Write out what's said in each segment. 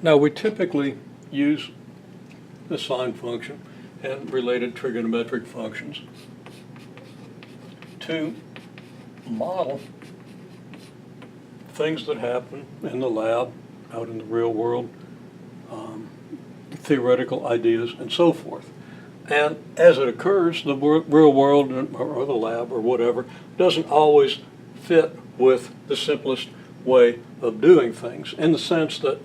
Now we typically use the sine function and related trigonometric functions to model things that happen in the lab, out in the real world, theoretical ideas, and so forth. And as it occurs, the real world or the lab or whatever doesn't always fit with the simplest way of doing things, in the sense that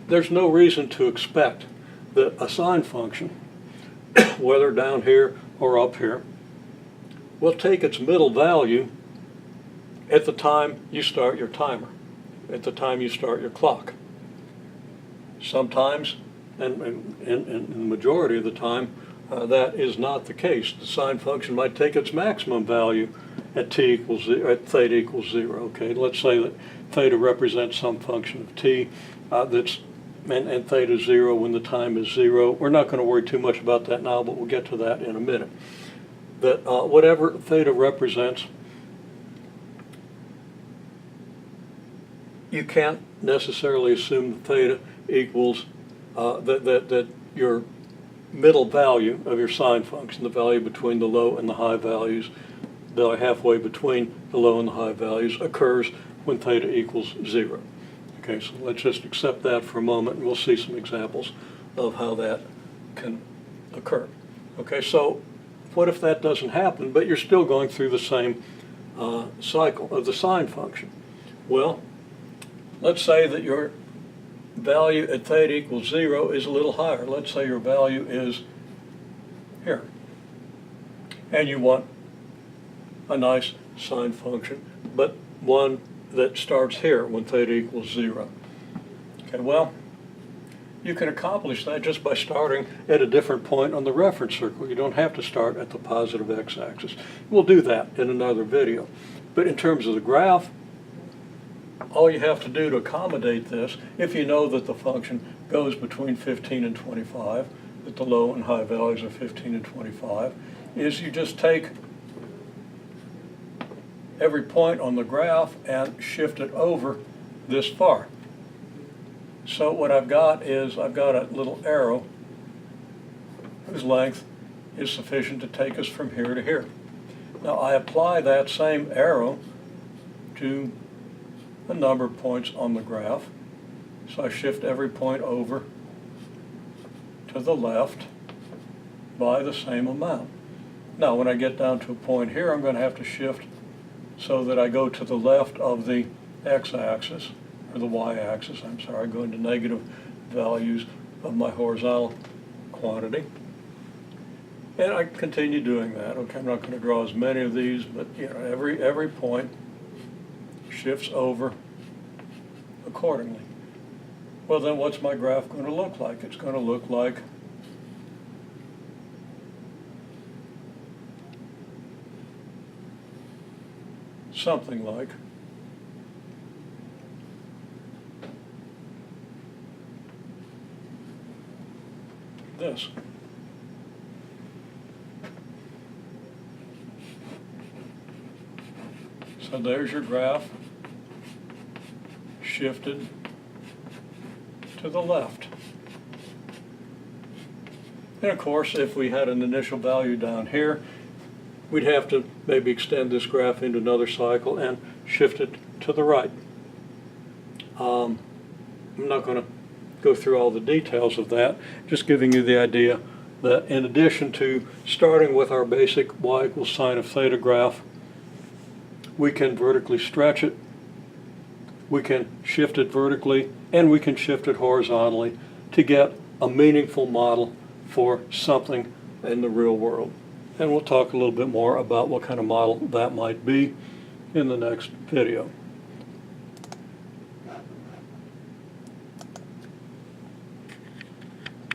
there's no reason to expect that a sine function, whether down here or up here, will take its middle value at the time you start your timer, at the time you start your clock. Sometimes, and in the majority of the time, that is not the case. The sine function might take its maximum value at t equals 0, at theta equals 0. Okay, let's say that theta represents some function of t and theta is 0 when the time is 0. We're not going to worry too much about that now, but we'll get to that in a minute. That whatever theta represents, you can't necessarily assume that theta equals that your middle value of your sine function, the value between the low and the high values, the halfway between the low and the high values, occurs when theta equals 0. Okay, so let's just accept that for a moment, and we'll see some examples of how that can occur. Okay, so what if that doesn't happen, but you're still going through the same cycle of the sine function? Well, let's say that your value at theta equals 0 is a little higher. Let's say your value is here, and you want a nice sine function, but one that starts here when theta equals 0. Okay, well, you can accomplish that just by starting at a different point on the reference circle. You don't have to start at the positive x-axis. We'll do that in another video. But in terms of the graph, all you have to do to accommodate this, if you know that the function goes between 15 and 25, that the low and high values are 15 and 25, is you just take every point on the graph and shift it over this far. So what I've got is I've got a little arrow whose length is sufficient to take us from here to here. Now I apply that same arrow to a number of points on the graph. So I shift every point over to the left by the same amount. Now when I get down to a point here, I'm going to have to shift so that I go to the left of the x-axis, or the y-axis, I'm sorry, going to negative values of my horizontal quantity. And I continue doing that. Okay, I'm not going to draw as many of these, but you know, every point shifts over accordingly. Well, then what's my graph going to look like? It's going to look like something like this. So there's your graph shifted to the left. And of course, if we had an initial value down here, we'd have to maybe extend this graph into another cycle and shift it to the right. I'm not going to go through all the details of that, just giving you the idea that in addition to starting with our basic y equals sine of theta graph, we can vertically stretch it, we can shift it vertically, and we can shift it horizontally to get a meaningful model for something in the real world. And we'll talk a little bit more about what kind of model that might be in the next video.